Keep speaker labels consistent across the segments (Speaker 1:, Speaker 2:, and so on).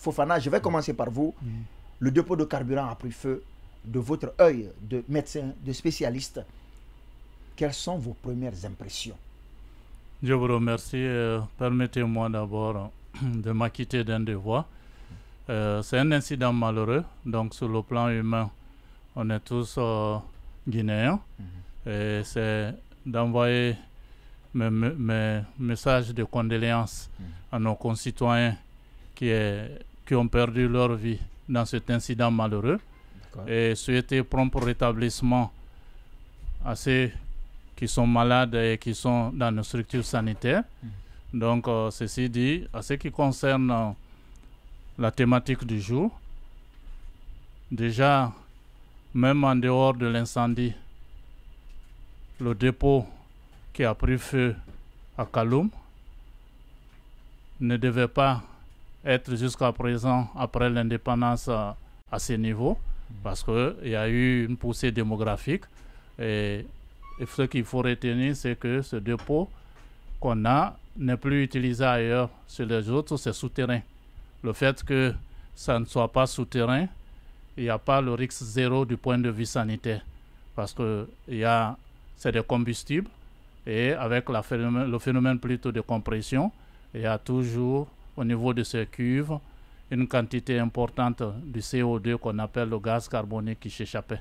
Speaker 1: Fofana, je vais commencer par vous. Le dépôt de carburant a pris feu. De votre œil de médecin, de spécialiste, quelles sont vos premières impressions?
Speaker 2: Je vous remercie. Permettez-moi d'abord de m'acquitter d'un devoir. C'est un incident malheureux. Donc, sur le plan humain, on est tous guinéens. Et c'est d'envoyer mes messages de condoléances à nos concitoyens qui ont perdu leur vie dans cet incident malheureux. Et souhaiter prompt rétablissement à ceux qui sont malades et qui sont dans nos structures sanitaires. Donc, ceci dit, à ce qui concerne la thématique du jour, déjà, même en dehors de l'incendie, le dépôt qui a pris feu à Kaloum ne devait pas être jusqu'à présent, après l'indépendance, à ce niveau, parce qu'il y a eu une poussée démographique. Et ce qu'il faut retenir, c'est que ce dépôt qu'on a n'est plus utilisé ailleurs. Sur les autres, c'est souterrain. Le fait que ça ne soit pas souterrain, il n'y a pas le risque zéro du point de vue sanitaire. Parce que c'est des combustibles et avec le phénomène plutôt de compression, il y a toujours au niveau de ces cuves une quantité importante du CO2 qu'on appelle le gaz carbonique qui s'échappait.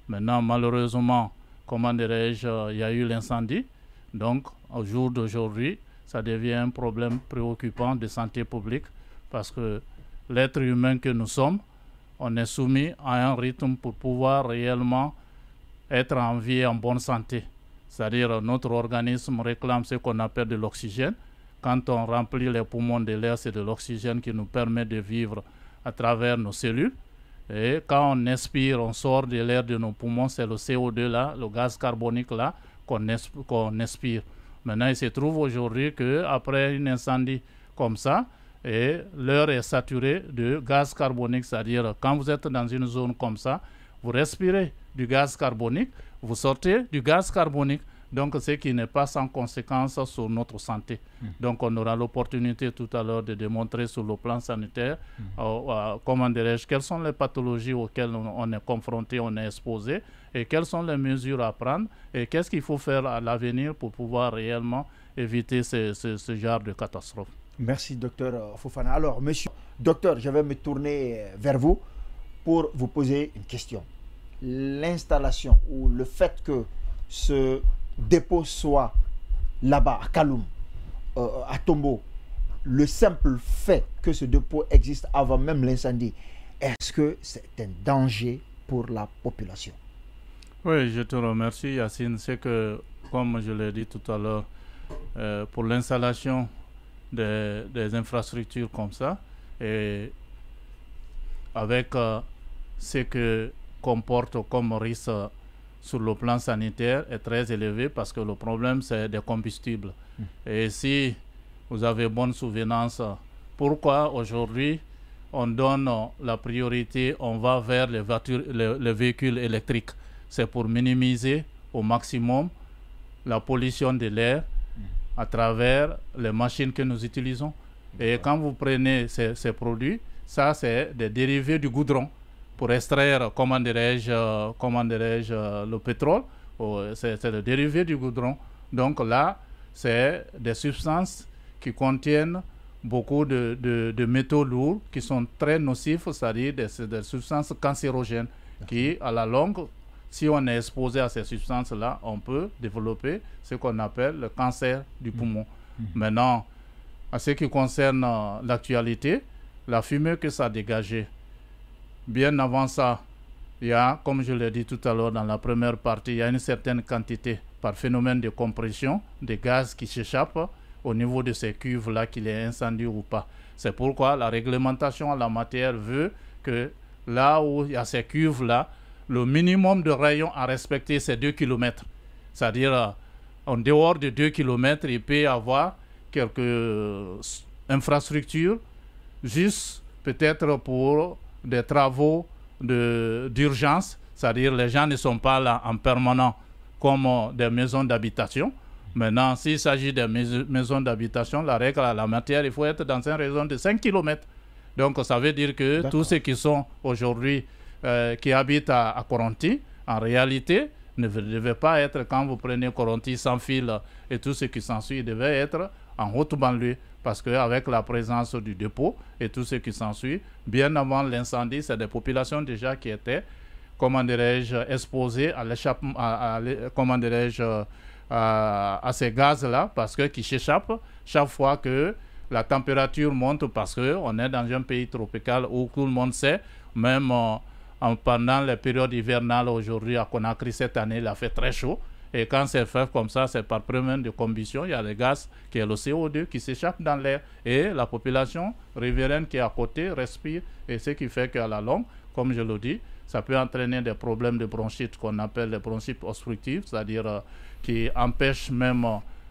Speaker 2: Maintenant, malheureusement, comment dirais-je, il y a eu l'incendie. Donc, au jour d'aujourd'hui, ça devient un problème préoccupant de santé publique parce que l'être humain que nous sommes, on est soumis à un rythme pour pouvoir réellement être en vie et en bonne santé. C'est-à-dire notre organisme réclame ce qu'on appelle de l'oxygène. Quand on remplit les poumons de l'air, c'est de l'oxygène qui nous permet de vivre à travers nos cellules. Et quand on expire, on sort de l'air de nos poumons, c'est le CO2 là, le gaz carbonique là, qu'on expire. Maintenant, il se trouve aujourd'hui qu'après un incendie comme ça, l'air est saturé de gaz carbonique, c'est-à-dire quand vous êtes dans une zone comme ça, vous respirez du gaz carbonique, vous sortez du gaz carbonique. Donc, ce qui n'est pas sans conséquence sur notre santé. Donc, on aura l'opportunité tout à l'heure de démontrer sur le plan sanitaire, comment dirais-je, quelles sont les pathologies auxquelles on est confronté, on est exposé, et quelles sont les mesures à prendre, et qu'est-ce qu'il faut faire à l'avenir pour pouvoir réellement éviter ce genre de catastrophe.
Speaker 1: Merci, docteur Fofana. Alors, monsieur, docteur, je vais me tourner vers vous pour vous poser une question. L'installation ou le fait que ce dépôt soit là-bas à Kaloum, à Tombo, le simple fait que ce dépôt existe avant même l'incendie, est-ce que c'est un danger pour la population?
Speaker 2: Oui, je te remercie, Yacine. C'est que, comme je l'ai dit tout à l'heure, pour l'installation des infrastructures comme ça, et avec ce que comporte comme risque sur le plan sanitaire est très élevé parce que le problème c'est des combustibles. Et si vous avez bonne souvenance, pourquoi aujourd'hui on donne la priorité, on va vers les véhicules électriques? C'est pour minimiser au maximum la pollution de l'air à travers les machines que nous utilisons. Et quand vous prenez ces produits, ça c'est des dérivés du goudron. Pour extraire, comment dirais-je, le pétrole, c'est le dérivé du goudron. Donc là, c'est des substances qui contiennent beaucoup de métaux lourds qui sont très nocifs, c'est-à-dire des substances cancérogènes qui, à la longue, si on est exposé à ces substances-là, on peut développer ce qu'on appelle le cancer du poumon. Maintenant, à ce qui concerne l'actualité, la fumée que ça a dégagée, bien avant ça, il y a, comme je l'ai dit tout à l'heure dans la première partie, il y a une certaine quantité par phénomène de compression des gaz qui s'échappent au niveau de ces cuves-là, qu'il est incendie ou pas. C'est pourquoi la réglementation en la matière veut que là où il y a ces cuves-là, le minimum de rayon à respecter, c'est 2 km. C'est-à-dire, en dehors de 2 km, il peut y avoir quelques infrastructures, juste peut-être pour des travaux d'urgence, c'est-à-dire les gens ne sont pas là en permanent comme des maisons d'habitation. Maintenant, s'il s'agit des maisons d'habitation, la règle à la matière, il faut être dans un rayon de 5 km. Donc ça veut dire que tous ceux qui sont aujourd'hui, qui habitent à Koronti, en réalité, ne devaient pas être, quand vous prenez Koronti sans fil et tout ce qui s'ensuit, devait être en haute banlieue. Parce qu'avec la présence du dépôt et tout ce qui s'ensuit, bien avant l'incendie, c'est des populations déjà qui étaient, comment dirais-je, exposées à l'échappement, comment dirais-je, à ces gaz-là, parce que qui s'échappent chaque fois que la température monte, parce qu'on est dans un pays tropical où tout le monde sait, même pendant les périodes hivernales aujourd'hui à Conakry cette année, il a fait très chaud. Et quand c'est fait comme ça, c'est par problème de combustion, il y a le gaz qui est le CO2 qui s'échappe dans l'air. Et la population riveraine qui est à côté respire. Et ce qui fait qu'à la longue, comme je le dis, ça peut entraîner des problèmes de bronchite qu'on appelle les bronchites obstructives, c'est-à-dire qui empêchent même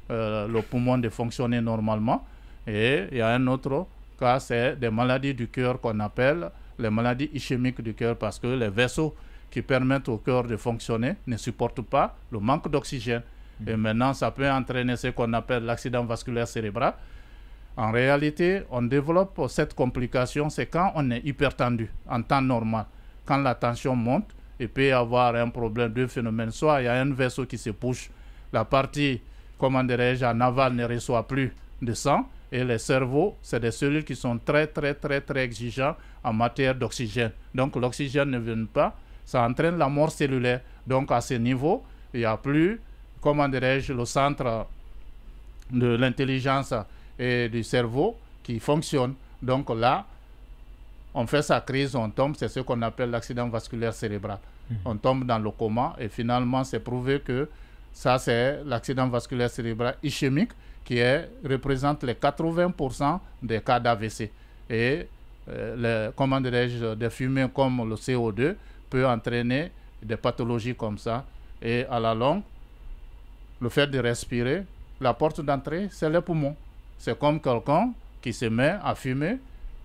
Speaker 2: le poumon de fonctionner normalement. Et il y a un autre cas, c'est des maladies du cœur qu'on appelle les maladies ischémiques du cœur, parce que les vaisseaux qui permettent au cœur de fonctionner ne supportent pas le manque d'oxygène. Et maintenant, ça peut entraîner ce qu'on appelle l'accident vasculaire cérébral. En réalité, on développe cette complication, c'est quand on est hypertendu en temps normal. Quand la tension monte, il peut y avoir un problème, deux phénomènes. Soit il y a un vaisseau qui se bouche, la partie, comment dirais-je, en aval ne reçoit plus de sang, et les cerveaux, c'est des cellules qui sont très exigeants en matière d'oxygène. Donc l'oxygène ne vient pas, ça entraîne la mort cellulaire. Donc à ce niveau, il n'y a plus, comment dirais-je, le centre de l'intelligence et du cerveau qui fonctionne. Donc là, on fait sa crise, on tombe, c'est ce qu'on appelle l'accident vasculaire cérébral. On tombe dans le coma et finalement, c'est prouvé que ça, c'est l'accident vasculaire cérébral ischémique qui représente les 80% des cas d'AVC. Et comment dirais-je, des fumées comme le CO2 peut entraîner des pathologies comme ça. Et à la longue, le fait de respirer, la porte d'entrée, c'est les poumons. C'est comme quelqu'un qui se met à fumer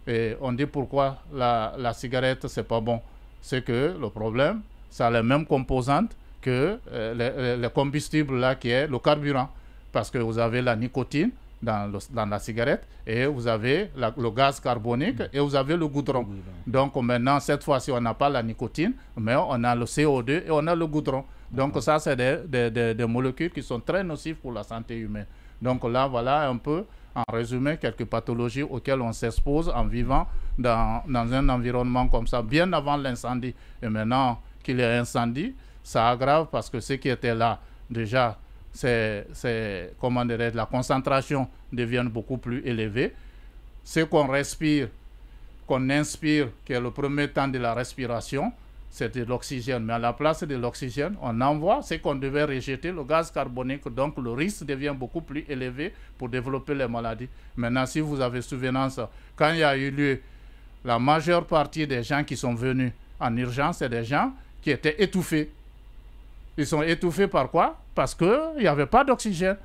Speaker 2: et on dit pourquoi la cigarette, c'est pas bon. C'est que le problème, ça a les mêmes composantes que le combustible là qui est le carburant. Parce que vous avez la nicotine dans la cigarette et vous avez le gaz carbonique et vous avez le goudron. Donc maintenant, cette fois-ci, on n'a pas la nicotine, mais on a le CO2 et on a le goudron. Donc ça, c'est des molécules qui sont très nocives pour la santé humaine. Donc là, voilà un peu, en résumé, quelques pathologies auxquelles on s'expose en vivant dans un environnement comme ça, bien avant l'incendie. Et maintenant qu'il y a incendie, ça aggrave parce que ceux qui étaient là, déjà, comment dirais-je, la concentration devient beaucoup plus élevée. Ce qu'on respire, qu'on inspire, qui est le premier temps de la respiration, c'est de l'oxygène. Mais à la place de l'oxygène, on envoie ce qu'on devait rejeter, le gaz carbonique. Donc le risque devient beaucoup plus élevé pour développer les maladies. Maintenant, si vous avez souvenance, quand il y a eu lieu, la majeure partie des gens qui sont venus en urgence, c'est des gens qui étaient étouffés. Ils sont étouffés par quoi? Parce qu'il n'y avait pas d'oxygène.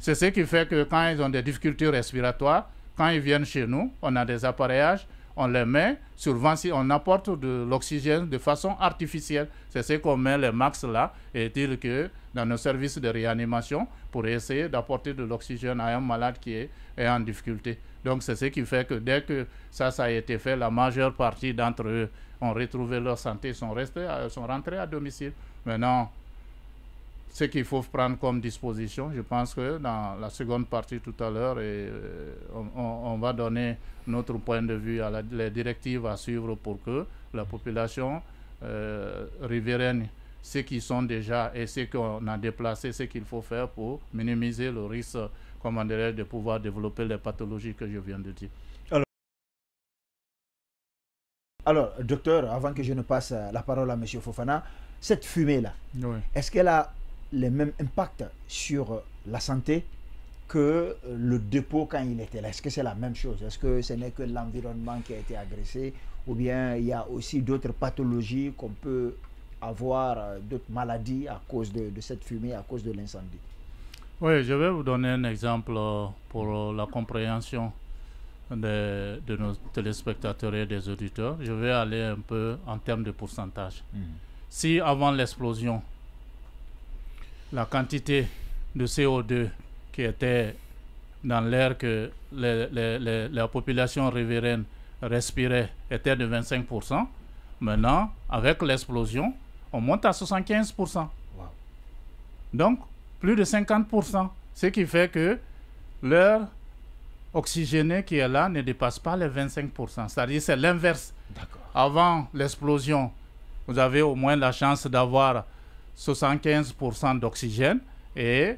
Speaker 2: C'est ce qui fait que quand ils ont des difficultés respiratoires, quand ils viennent chez nous, on a des appareillages, on les met sur on apporte de l'oxygène de façon artificielle. C'est ce qu'on met les max là et dire que dans nos services de réanimation pour essayer d'apporter de l'oxygène à un malade qui est en difficulté. Donc c'est ce qui fait que dès que ça a été fait, la majeure partie d'entre eux ont retrouvé leur santé, sont rentrés à domicile. Maintenant, ce qu'il faut prendre comme disposition, je pense que dans la seconde partie tout à l'heure, on va donner notre point de vue à les directives à suivre pour que la population riveraine, ceux qui sont déjà et ceux qu'on a déplacés, ce qu'il faut faire pour minimiser le risque, comment dirais-je, de pouvoir développer les pathologies que je viens de dire.
Speaker 1: Alors, docteur, avant que je ne passe la parole à M. Fofana, cette fumée-là,
Speaker 2: oui,
Speaker 1: est-ce qu'elle a le même impact sur la santé que le dépôt quand il était là? Est-ce que c'est la même chose? Est-ce que ce n'est que l'environnement qui a été agressé ou bien il y a aussi d'autres pathologies qu'on peut avoir, d'autres maladies à cause de cette fumée, à cause de l'incendie?
Speaker 2: Oui, je vais vous donner un exemple pour la compréhension de nos téléspectateurs et des auditeurs. Je vais aller un peu en termes de pourcentage. Si avant l'explosion, la quantité de CO2 qui était dans l'air que la population riveraine respirait était de 25%. Maintenant, avec l'explosion, on monte à 75%. Wow. Donc, plus de 50%. Ce qui fait que l'air oxygéné qui est là ne dépasse pas les 25%. C'est-à-dire c'est l'inverse. Avant l'explosion, vous avez au moins la chance d'avoir 75% d'oxygène et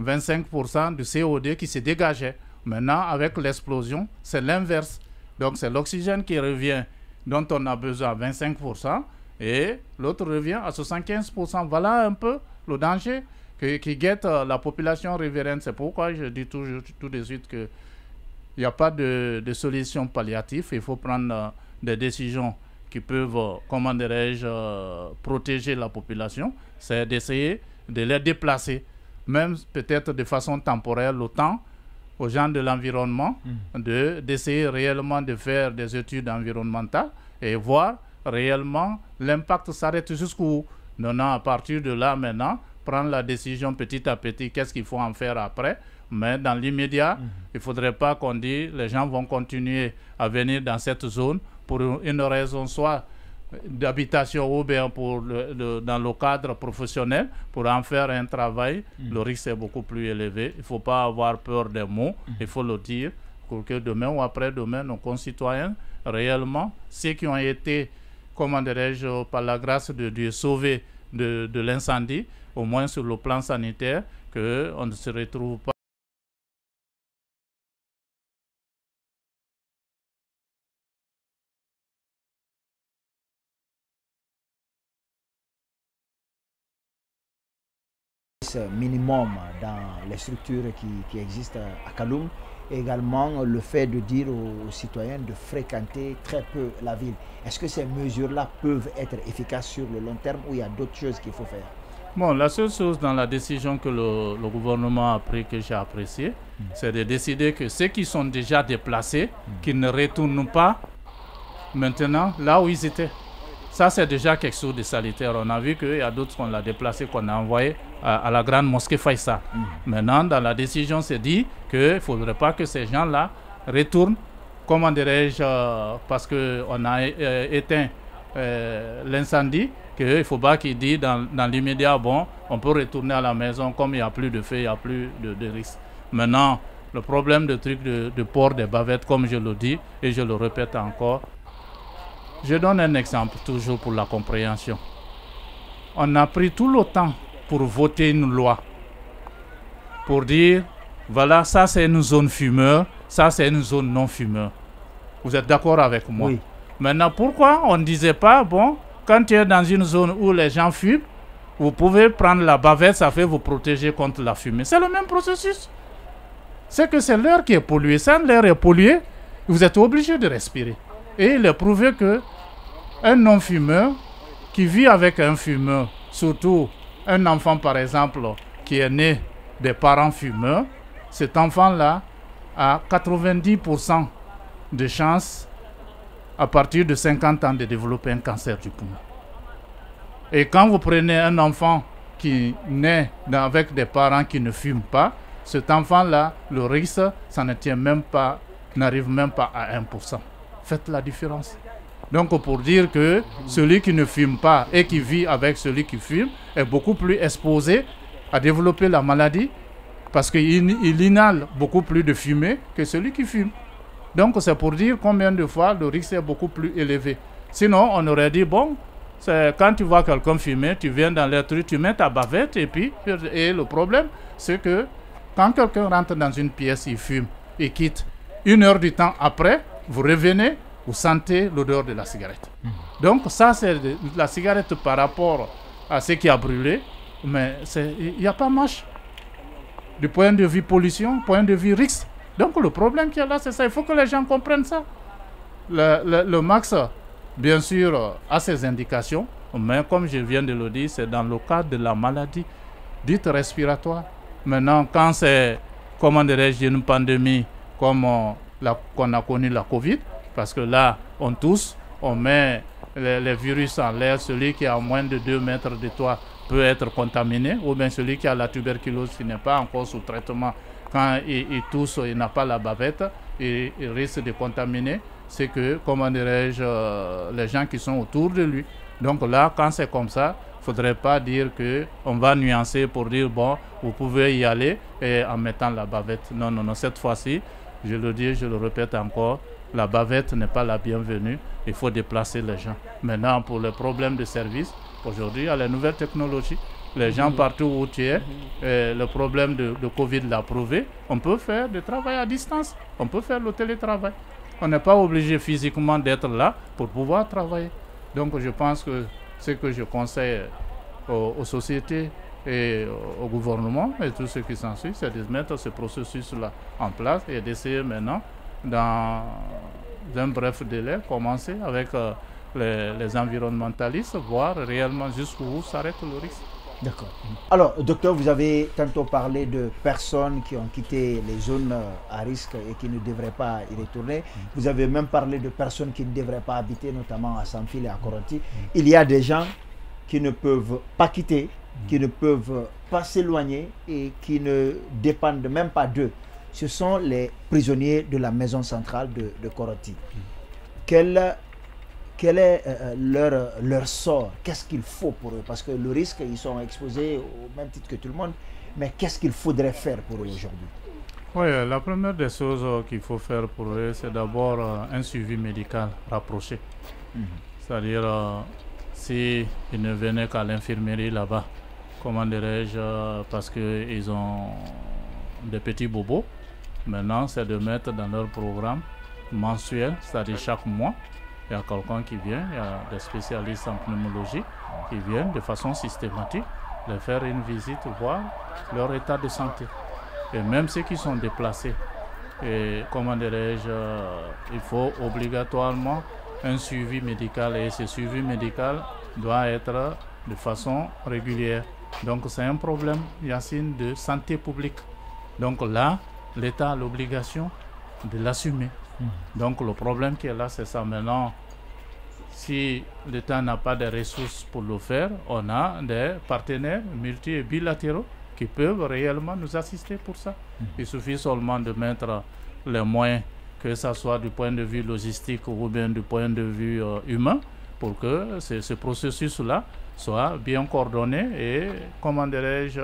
Speaker 2: 25% de CO2 qui se dégageait. Maintenant, avec l'explosion, c'est l'inverse. Donc, c'est l'oxygène qui revient, dont on a besoin à 25%, et l'autre revient à 75%. Voilà un peu le danger qui guette la population riveraine. C'est pourquoi je dis tout de suite qu'il n'y a pas de solution palliative. Il faut prendre des décisions qui peuvent, comment dirais-je, protéger la population. C'est d'essayer de les déplacer, même peut-être de façon temporaire, le temps aux gens de l'environnement, d'essayer réellement de faire des études environnementales et voir réellement l'impact s'arrête jusqu'où. Maintenant, à partir de là, maintenant, prendre la décision petit à petit, qu'est-ce qu'il faut en faire après. Mais dans l'immédiat, il ne faudrait pas qu'on dise les gens vont continuer à venir dans cette zone pour une raison soit d'habitation ou bien pour dans le cadre professionnel, pour en faire un travail, le risque est beaucoup plus élevé. Il ne faut pas avoir peur des mots, il faut le dire, pour que demain ou après-demain, nos concitoyens, réellement, ceux qui ont été, comment dirais-je, par la grâce de Dieu, sauvés de l'incendie, au moins sur le plan sanitaire, qu'on ne se retrouve pas.
Speaker 1: Minimum dans les structures qui existent à Kaloum. Également le fait de dire aux citoyens de fréquenter très peu la ville. Est-ce que ces mesures-là peuvent être efficaces sur le long terme ou il y a d'autres choses qu'il faut faire?
Speaker 2: Bon, la seule chose dans la décision que le gouvernement a pris, que j'ai apprécié, c'est de décider que ceux qui sont déjà déplacés, qu'ils ne retournent pas maintenant là où ils étaient. Ça, c'est déjà quelque chose de sanitaire. On a vu qu'il y a d'autres qu'on l'a déplacé, qu'on a envoyé à la grande mosquée Faïssa. Maintenant, dans la décision, c'est dit qu'il ne faudrait pas que ces gens-là retournent, comment dirais-je, parce qu'on a éteint l'incendie, qu'il ne faut pas qu'ils disent dans l'immédiat, bon, on peut retourner à la maison, comme il n'y a plus de feu, il n'y a plus de risque. Maintenant, le problème de truc de port des bavettes, comme je le dis, et je le répète encore, je donne un exemple toujours pour la compréhension. On a pris tout le temps pour voter une loi, pour dire, voilà, ça c'est une zone fumeur, ça c'est une zone non fumeur. Vous êtes d'accord avec moi?
Speaker 1: Oui.
Speaker 2: Maintenant, pourquoi on ne disait pas, bon, quand tu es dans une zone où les gens fument, vous pouvez prendre la bavette, ça fait vous protéger contre la fumée. C'est le même processus. C'est que c'est l'air qui est pollué. Si l'air est pollué, vous êtes obligé de respirer. Et il est prouvé qu'un non-fumeur qui vit avec un fumeur, surtout un enfant par exemple qui est né des parents fumeurs, cet enfant-là a 90% de chances à partir de 50 ans de développer un cancer du poumon. Et quand vous prenez un enfant qui naît avec des parents qui ne fument pas, cet enfant-là, le risque, ça ne tient même pas, n'arrive même pas à 1%. Faites la différence. Donc pour dire que celui qui ne fume pas et qui vit avec celui qui fume est beaucoup plus exposé à développer la maladie parce qu'il inhale beaucoup plus de fumée que celui qui fume. Donc c'est pour dire combien de fois le risque est beaucoup plus élevé. Sinon on aurait dit, bon, quand tu vois quelqu'un fumer, tu viens dans les trucs, tu mets ta bavette et le problème c'est que quand quelqu'un rentre dans une pièce, il fume, il quitte, 1 heure du temps après, vous revenez, vous sentez l'odeur de la cigarette. Donc ça c'est la cigarette par rapport à ce qui a brûlé, mais il n'y a pas marche. Du point de vue pollution, point de vue risque. Donc le problème qu'il y a là, c'est ça. Il faut que les gens comprennent ça. Le max, bien sûr, a ses indications, mais comme je viens de le dire, c'est dans le cadre de la maladie dite respiratoire. Maintenant, quand c'est, comment dirais-je, une pandémie comme qu'on a connu la Covid, parce que là, on tousse, on met les virus en l'air, celui qui est à moins de 2 mètres de toi peut être contaminé, ou bien celui qui a la tuberculose qui n'est pas encore sous traitement, quand il tousse, il n'a pas la bavette, il risque de contaminer c'est que, comment dirais-je, les gens qui sont autour de lui. Donc là, quand c'est comme ça, il ne faudrait pas dire qu'on va nuancer pour dire, bon, vous pouvez y aller et en mettant la bavette. Non, non, non, cette fois-ci, je le dis, je le répète encore, la bavette n'est pas la bienvenue, il faut déplacer les gens. Maintenant, pour les problèmes de service, aujourd'hui, il y a les nouvelles technologies. Les gens partout où tu es, le problème de Covid l'a prouvé, on peut faire du travail à distance, on peut faire le télétravail. On n'est pas obligé physiquement d'être là pour pouvoir travailler. Donc je pense que ce que je conseille aux sociétés et au gouvernement et tout ce qui s'ensuit, c'est de mettre ce processus-là en place et d'essayer maintenant, dans un bref délai, commencer avec les environnementalistes, voir réellement jusqu'où s'arrête le risque.
Speaker 1: D'accord. Alors, docteur, vous avez tantôt parlé de personnes qui ont quitté les zones à risque et qui ne devraient pas y retourner. Vous avez même parlé de personnes qui ne devraient pas habiter, notamment à Samfil et à Koronti. Il y a des gens qui ne peuvent pas quitter, qui ne peuvent pas s'éloigner et qui ne dépendent même pas d'eux. Ce sont les prisonniers de la maison centrale de Koronti. Quel est leur sort? Qu'est-ce qu'il faut pour eux? Parce que le risque, ils sont exposés au même titre que tout le monde. Mais qu'est-ce qu'il faudrait faire pour eux aujourd'hui?
Speaker 2: Oui, la première des choses qu'il faut faire pour eux, c'est d'abord un suivi médical rapproché. C'est-à-dire, s'ils ne venaient qu'à l'infirmerie là-bas, comment dirais-je, parce qu'ils ont des petits bobos, maintenant, c'est de mettre dans leur programme mensuel, c'est-à-dire chaque mois, il y a quelqu'un qui vient, il y a des spécialistes en pneumologie qui viennent de façon systématique de faire une visite, voir leur état de santé. Et même ceux qui sont déplacés, et comment dirais-je, il faut obligatoirement un suivi médical et ce suivi médical doit être de façon régulière. Donc c'est un problème, Yacine, de santé publique. Donc là, l'État a l'obligation de l'assumer. Donc le problème qui est là, c'est ça. Maintenant, si l'État n'a pas de ressources pour le faire, on a des partenaires multi- et bilatéraux qui peuvent réellement nous assister pour ça. Il suffit seulement de mettre les moyens, que ce soit du point de vue logistique ou bien du point de vue humain, pour que ce processus-là soit bien coordonné et, comment dirais-je,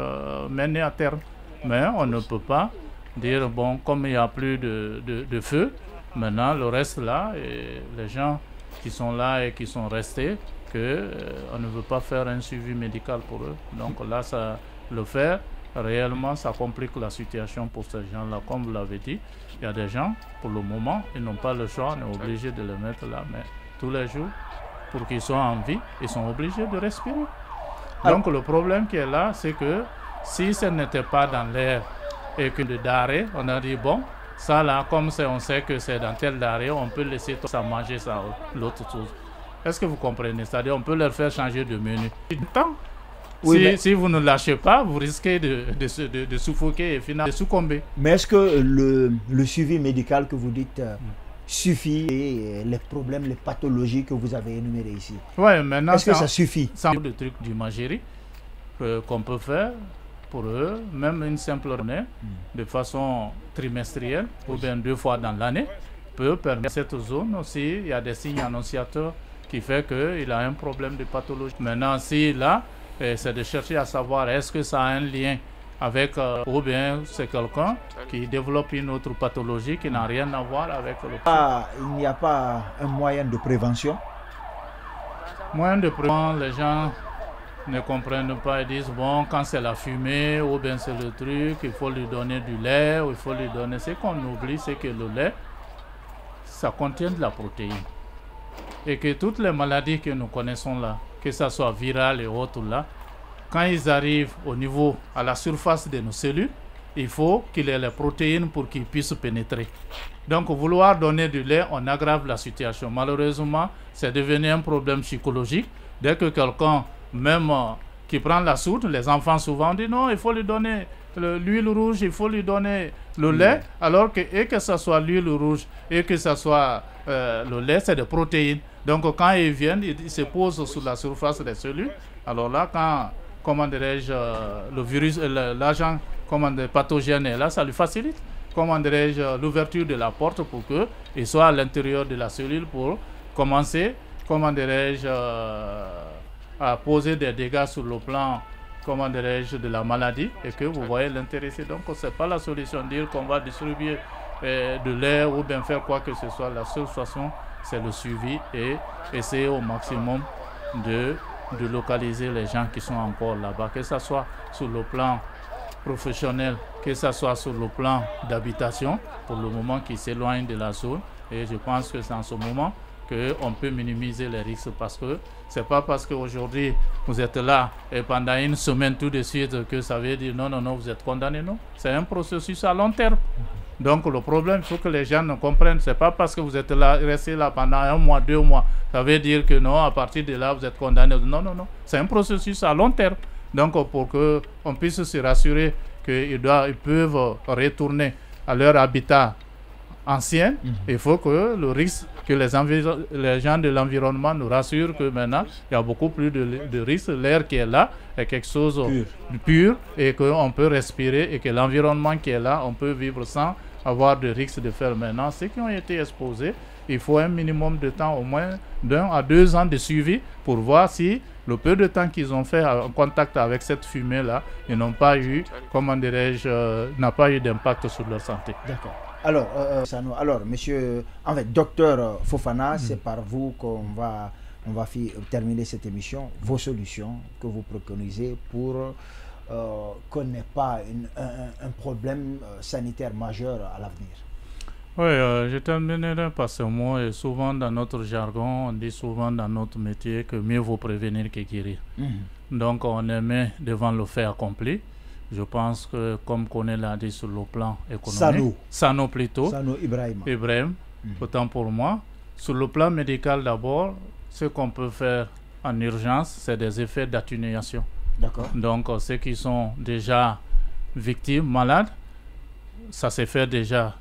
Speaker 2: mené à terme. Mais on ne peut pas dire, bon, comme il n'y a plus de feu, maintenant, le reste là, et les gens qui sont là et qui sont restés, on ne veut pas faire un suivi médical pour eux. Donc là, ça, le faire, réellement, ça complique la situation pour ces gens-là. Comme vous l'avez dit, il y a des gens, pour le moment, ils n'ont pas le choix, on est obligé de les mettre là. Mais tous les jours, pour qu'ils soient en vie, ils sont obligés de respirer. Donc le problème qui est là, c'est que si ce n'était pas dans l'air et que de d'arrêt, on a dit, bon, ça là, comme on sait que c'est dans tel d'arrêt, on peut laisser ça manger ça, l'autre chose. Est-ce que vous comprenez? C'est-à-dire on peut leur faire changer de menu. Oui, si vous ne lâchez pas, vous risquez de suffoquer et finalement de succomber.
Speaker 1: Mais est-ce que le suivi médical que vous dites suffit et les problèmes, les pathologies que vous avez énumérées ici?
Speaker 2: Oui, maintenant,
Speaker 1: est-ce que ça suffit?
Speaker 2: C'est un truc d'imagerie qu'on peut faire pour eux, même une simple journée, de façon trimestrielle ou bien 2 fois dans l'année, peut permettre cette zone aussi. Il y a des signes annonciateurs qui fait qu'il a un problème de pathologie. Maintenant, si là, c'est de chercher à savoir est-ce que ça a un lien avec, ou bien c'est quelqu'un qui développe une autre pathologie qui n'a rien à voir avec le...
Speaker 1: Il n'y a pas un moyen de prévention?
Speaker 2: Moyen de prévention, les gens ne comprennent pas et disent bon, quand c'est la fumée ou bien c'est le truc, il faut lui donner du lait ou il faut lui donner... Ce qu'on oublie, c'est que le lait, ça contient de la protéine. Et que toutes les maladies que nous connaissons là, que ce soit virales et autres là, quand ils arrivent au niveau, à la surface de nos cellules, il faut qu'il ait les protéines pour qu'ils puissent pénétrer. Donc vouloir donner du lait, on aggrave la situation. Malheureusement, c'est devenu un problème psychologique. Dès que quelqu'un, même qui prend la soude, les enfants souvent disent non, il faut lui donner l'huile rouge, il faut lui donner le lait, alors que, et que ce soit l'huile rouge et que ce soit le lait, c'est des protéines. Donc quand ils viennent, ils se posent sur la surface des cellules. Alors là, quand, comment dirais-je, le virus, l'agent pathogène est là, ça lui facilite. comment dirais-je, l'ouverture de la porte pour qu'ils soient à l'intérieur de la cellule pour commencer, comment dirais-je, à poser des dégâts sur le plan, comment dirais-je, de la maladie et que vous voyez l'intéressé. Donc, ce n'est pas la solution de dire qu'on va distribuer de l'air ou bien faire quoi que ce soit. La seule façon, c'est le suivi et essayer au maximum de localiser les gens qui sont encore là-bas, que ce soit sur le plan professionnel, que ce soit sur le plan d'habitation, pour le moment qui s'éloigne de la zone. Et je pense que c'est en ce moment qu'on peut minimiser les risques parce que ce n'est pas parce qu'aujourd'hui vous êtes là et pendant une semaine tout de suite que ça veut dire non, vous êtes condamné, non. C'est un processus à long terme. Donc le problème, il faut que les gens ne comprennent, c'est pas parce que vous êtes là, resté là pendant 1 mois, 2 mois, ça veut dire que non, à partir de là, vous êtes condamné. Non. C'est un processus à long terme. Donc pour qu'on puisse se rassurer qu'ils peuvent retourner à leur habitat ancien, il faut que le risque, que les gens de l'environnement nous rassurent que maintenant, il y a beaucoup plus de risques. L'air qui est là est quelque chose de pur et qu'on peut respirer et que l'environnement qui est là, on peut vivre sans avoir de risque de faire. Maintenant, ceux qui ont été exposés, il faut un minimum de temps, au moins d'1 à 2 ans de suivi pour voir si le peu de temps qu'ils ont fait en contact avec cette fumée-là, ils n'ont pas eu, comment dirais-je, n'a pas eu d'impact sur leur santé.
Speaker 1: D'accord. Alors, monsieur, en fait, docteur Fofana, c'est par vous qu'on va terminer cette émission. Vos solutions que vous préconisez pour qu'on n'ait pas un problème sanitaire majeur à l'avenir.
Speaker 2: Oui, je terminerai par ce mot. Et souvent dans notre jargon, on dit souvent dans notre métier que mieux vaut prévenir que guérir. Donc on met devant le fait accompli. Je pense que, comme Koné l'a dit sur le plan économique, Sano Ibrahim, autant pour moi. Sur le plan médical d'abord, ce qu'on peut faire en urgence, c'est des effets d'atténuation.
Speaker 1: D'accord.
Speaker 2: Donc ceux qui sont déjà victimes, malades, ça s'est fait déjà,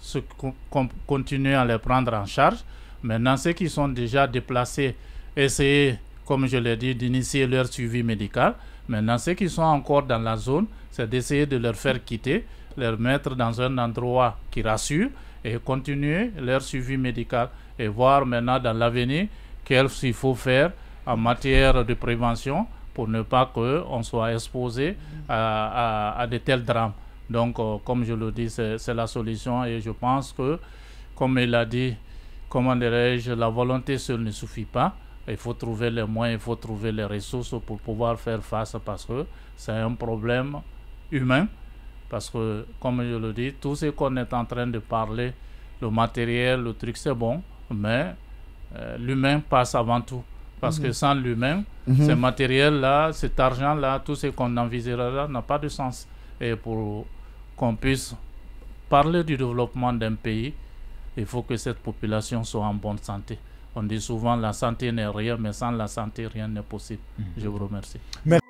Speaker 2: continuer à les prendre en charge. Maintenant, ceux qui sont déjà déplacés, essayer, comme je l'ai dit, d'initier leur suivi médical. Maintenant, ceux qui sont encore dans la zone, c'est d'essayer de leur faire quitter, les mettre dans un endroit qui rassure et continuer leur suivi médical et voir maintenant dans l'avenir qu'est-ce qu'il faut faire en matière de prévention pour ne pas qu'on soit exposé à de tels drames. Donc, comme je le dis, c'est la solution et je pense que, comme il a dit, comment dirais-je, la volonté seule ne suffit pas. Il faut trouver les moyens, il faut trouver les ressources pour pouvoir faire face parce que c'est un problème humain. Parce que, comme je le dis, tout ce qu'on est en train de parler, le matériel, le truc, c'est bon, mais l'humain passe avant tout. Parce que sans l'humain, ce matériel-là, cet argent-là, tout ce qu'on envisagera n'a pas de sens. Et pour qu'on puisse parler du développement d'un pays, il faut que cette population soit en bonne santé. On dit souvent la santé n'est rien, mais sans la santé, rien n'est possible. Je vous remercie. Merci.